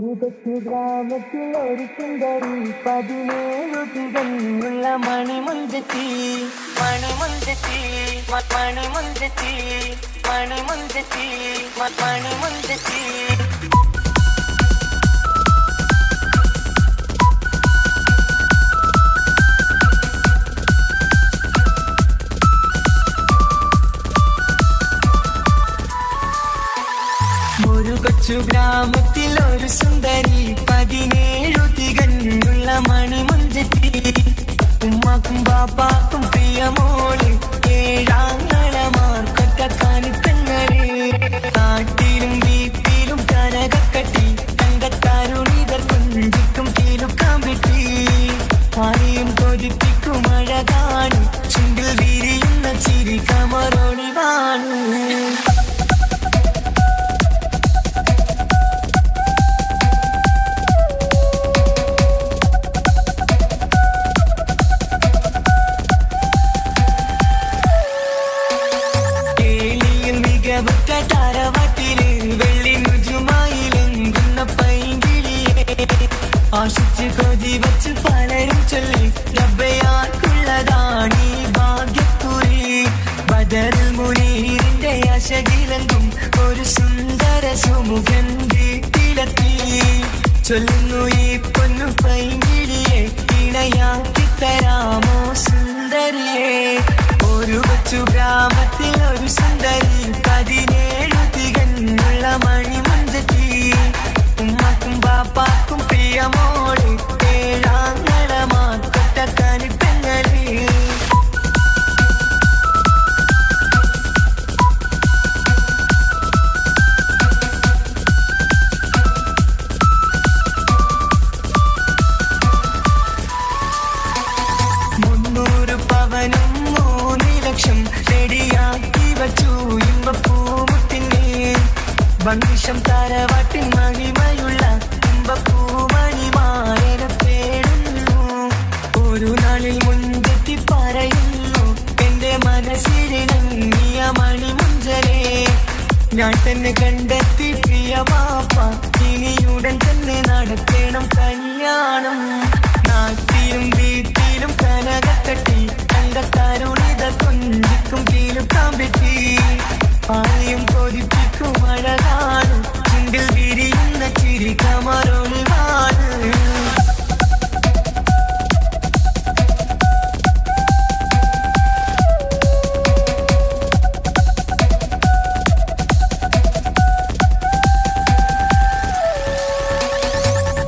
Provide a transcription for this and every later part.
കൊച്ചു ഗ്രാമത്തിൽ ഒരു സുന്ദരി 17 തികഞ്ഞുള്ള മണിമുഞ്ചത്തി മണിമുഞ്ചത്തി മണിമുഞ്ചത്തി മണിമുഞ്ചത്തി മണിമുഞ്ചത്തി കൊച്ചു ഗ്രാമത്തിൽ ഒരു സുന്ദരി 17 തികഞ്ഞുള്ള മണിമുഞ്ചത്തി ഉമ്മാക്കും ബാപ്പാക്കും പ്രിയമോള് ഏഴാങ്ങളമാർക്കൊറ്റക്കാനിത്തങ്ങള് നാട്ടിലും വീട്ടിലും കനകക്കട്ടി തങ്കത്താരുണിതർ കുഞ്ചിക്കും കീലുക്കാൻ വിട്ടി ആരെയും കൊതിപ്പിക്കും അഴകാണ് ചുണ്ടിൽ വിരിയുന്ന ചിരി കമറൊളിവാണ് താരവട്ടില് വെള്ളി നുജുമായിലെങ്കുന്ന പൈങ്കിളിയെ ആശിച്ച് കൊതി വച്ച് പലരും ചൊല്ലി റബ്ബയാർക്കുള്ളതാണീ ഭാഗ്യക്കുറി ബദറിൽ മുനീറിന്റെ ആശകിലെങ്കും ഒരു സുന്ദര സുമുഖൻ വീട്ടിലെത്തി ചൊല്ലുന്നു ഈ പൊന്നു പൈങ്കിളിയെ ഇണയാക്കി തരാമോ സുന്ദരിയെ ഒരു കൊച്ചു ഗ്രാമത്തിൽ ഒരു സുന്ദരി 17 തികഞ്ഞുള്ള മണിമുഞ്ചത്തി ഉമ്മാക്കും ബാപ്പാക്കും പ്രിയമോള് ഏഴാങ്ങളമാർക്കൊറ്റക്കാനിത്തങ്ങള് വണ്ടിഷം താരവാട്ടിൻ മഹിമയുള്ള കുമ്പപ്പൂമണിമായനെ പേടുന്നു ഒരു നാളിൽ മുൻപെത്തി പറയുന്നു എന്റെ മനസ്സിലിണങ്ങിയ മണിമുഞ്ചലേ ഞാൻ തന്നെ കണ്ടെത്തി പ്രിയ വാപ്പ ഇനിയുടൻ തന്നെ നടക്കണം കല്യാണം നാട്ടിലും വീട്ടിലും കനകക്കട്ടി തങ്കത്താരുണിത കുഞ്ചിക്കും കീലുക്കാൻ പറ്റി ആരെയും കൊതിപ്പിക്കും അഴകാണ് ചുണ്ടിൽ വിരിയുന്ന ചിരി കമറൊളിവാണ്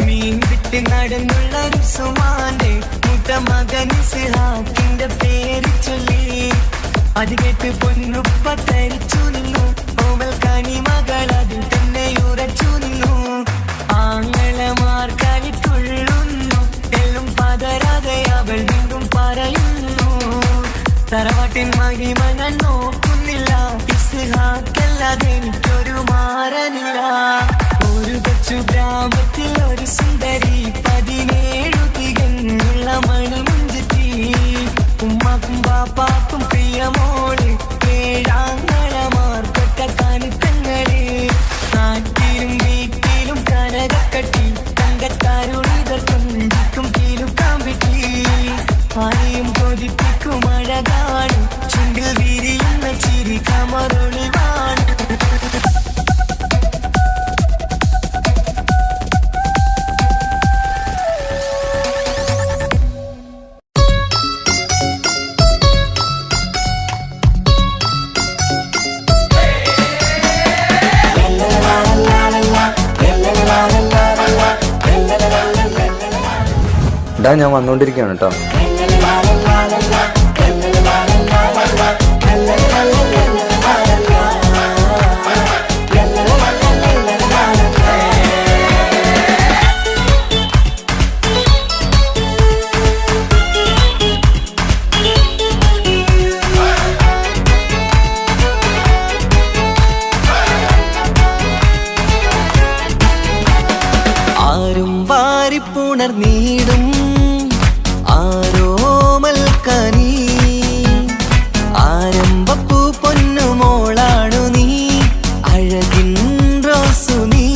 മീൻ വിട്ട് നടന്നുള്ള റുസുമാന്റെ മുട്ട മകൻ ഇസ്ഹാഖിന്റെ പേര് ചൊല്ലി അത് കേട്ട് പൊന്നുപ്പ തരിച്ചു നിന്നു ഓമൽ കനി മകൾ അതിൽ തന്നെ ഉറച്ചു നിന്നു ആങ്ങളമാർ കളിക്കൊള്ളുന്നു എല്ലും പതരാതെ അവൾ വീണ്ടും പറയുന്നു തറവാട്ടിൻ മഹിമ ഞാൻ നോക്കുന്നില്ല ഇസ്ഹാഖല്ലാതെ എനിക്കൊരു മാറനില്ല ഒരു കൊച്ചു ഗ്രാമത്തിൽ ഒരു സുന്ദരി 17 തികഞ്ഞുള്ള മണിമുഞ്ചത്തി ഉമ്മാക്കും ബാപ്പാക്കും പ്രിയമോള് ഏഴാങ്ങളമാർക്കൊറ്റക്കാനിത്തങ്ങള് നാട്ടിലും വീട്ടിലും കനകക്കട്ടി തങ്കത്താരുണിതർ കുഞ്ചിക്കും കീലുക്കാൻ വിട്ടി ആരെയും കൊതിപ്പിക്കും അഴകാണ് ചുണ്ടിൽ വിരിയുന്ന ചിരി കമറൊളിവാണ് ഞാൻ വന്നോണ്ടിരിക്കുകയാണ് കേട്ടോ. ആരും വാരിപ്പുണർന്നീടും ആരോമൽക്കനി ആരംഭപ്പൂ പൊന്നുമോളാണു നീ അഴകിൻ റോസു നീ.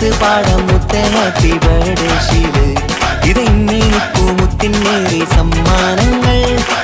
ചേർത്ത് പാടാം മുത്തേ ഹാപ്പി ബർത്ത്ഡേ ഷീല്. ഇതെന്നിപ്പൂ മുത്തിനേറെ സമ്മാനങ്ങൾ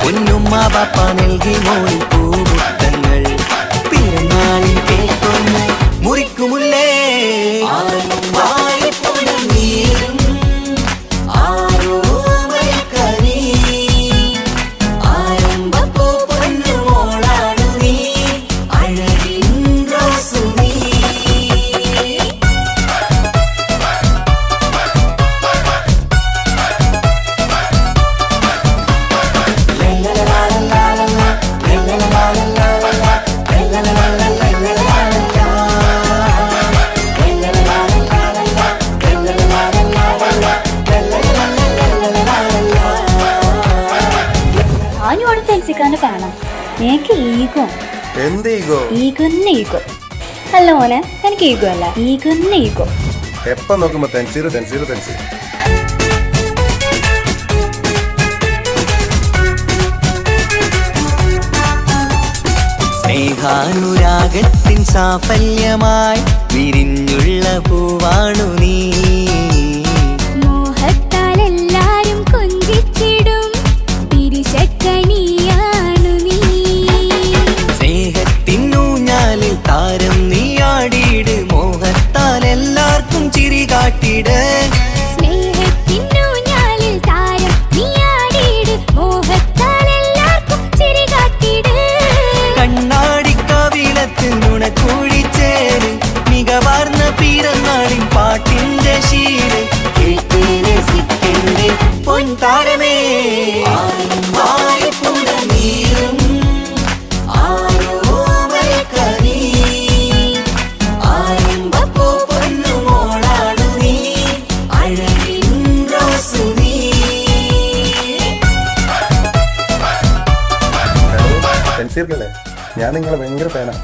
പൊന്നുമ്മ പാപ്പ നൽകി മോളിൽ പൂമുത്തങ്ങൾ. പിറന്നാളിൽ കേൾക്കൊന്ന് മുറിക്കുമുല്ലേ ഫാനാ. എനിക്ക് ഈഗോ. എന്ത് ഈഗോ? ഈഗോന്നെ ഈഗോ. അല്ല മോനെ, എനിക്ക് ഈഗോ അല്ല, ഈഗോന്നെ ഈഗോ. എപ്പ നോക്കുമ്പോ തെൻസീറ് തെൻസീറ് തെൻസീറ്. സ്നേഹാനുരാഗത്തിൻ സാഫല്യമായി വിരിഞ്ഞുള്ള പൂവാണു നീ. മോഹത്താലെല്ലാരും കൊഞ്ചിച്ചിടും പിരിശക്കനിയാണു നീ. സ്നേഹത്തിനൂഞ്ഞാലിൽ താരം നീയാടിയിട് മോഹത്താൽ എല്ലാവർക്കും ചിരി കാട്ടിട്. സ്നേഹത്തിനൂഞ്ഞാലിൽ താരം നീയാടിയിട് മോഹത്താൽ എല്ലാവർക്കും ചിരി കാട്ടിട്. കണ്ണാടിക്കവിളത്ത് നുണക്കുഴിച്ചേര് മികവാർന്ന പിറന്നാളിൻ പാട്ടിന്റെ ശീല് കേട്ട് രസിക്കണ്ടേ പൊൻതാരമേ. തെൻസീറിലല്ലേ? ഞാൻ നിങ്ങളെ ഭയങ്കര ഫാനാ.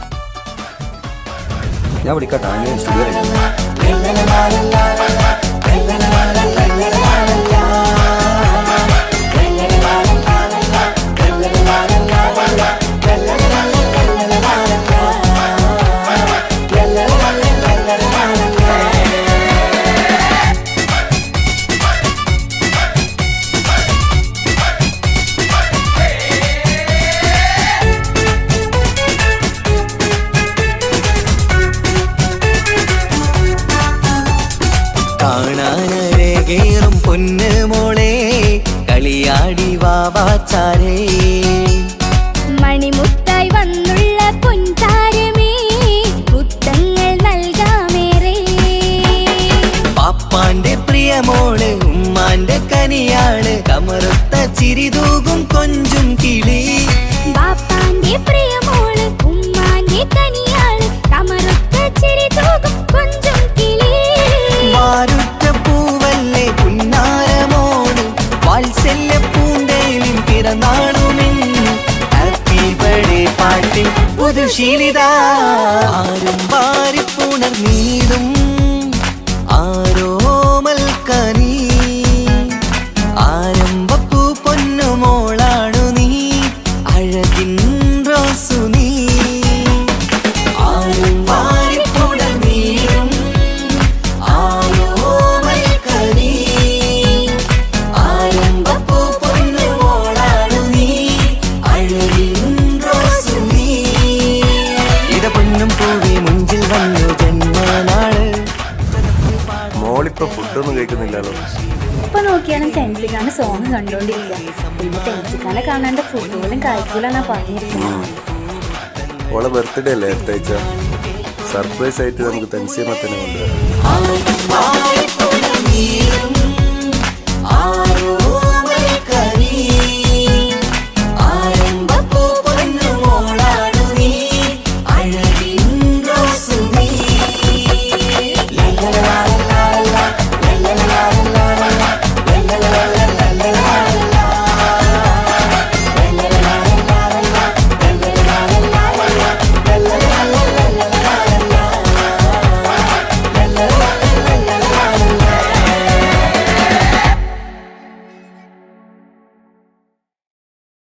ഞാൻ വിളിക്കാട്ടോ, ഞാൻ സ്റ്റുഡിയോ കാണാനരകേറും പൊന്ന് മോളെ കളിയാടി വാവാച്ചാരേ. മണിമുത്തായി വന്നുള്ള പൊൻതാരമേ മുത്തങ്ങൾ നൽകാമേറെ. പാപ്പാന്റെ പ്രിയമോള് ഉമ്മാന്റെ കനിയാള് കമറുത്ത ചിരിതൂകും കൊഞ്ചും കിളി. ബാപ്പാന്റെ പ്രിയമോള് ഉമ്മാന്റെ കനിയാള് കമറുത്ത ചിരിതൂകും കൊഞ്ചും കിളി. വാരുറ്റ പൂവല്ലേ പുന്നാരമോള് വാത്സല്യ പൂന്തേലിൻ പിറന്നാളുമെന്ന് ഹാപ്പി ബർത്ത്ഡേ പാട്ടിൽ പുതുശീലിത. ആരും വാരിപ്പുണർന്നീടും ആരോമൽ കനി. ആരംഭപ്പൂ പൊന്നുമോളാണു നീ അഴകിൻ റോസു നീ. ആരും വാരിപ്പുണർന്നീടും ആരോമൽ കനി. ആരംഭപ്പൂ പൊന്നുമോളാണു നീ അഴകിൻ റോസു നീ. ഇട പൊന്നും പൂവി മുഞ്ചിൽ വന്നു ജന്മനാള്. മോളിപ്പോ ഫുഡൊന്നും കഴിക്കുന്നില്ലല്ലോ. ഇപ്പൊ നോക്കിയാലും തെൻസിക്കാണ് സോങ് കണ്ടോണ്ടിരിക്കുക. പിന്നെ തെൻസിക്കാനെ കാണാണ്ട് ഫുട്ബോളും കഴിക്കൂലെന്നാ പറഞ്ഞിരിക്കുന്നത്. ഓളെ ബർത്ത്ഡേ അല്ലേ അടുത്താഴ്ച. സർപ്രൈസ് ആയിട്ട് നമുക്ക് തെൻസീറിനെ തന്നെ കൊണ്ടുവരാം. ആരും വാരിപ്പുണർന്നീടും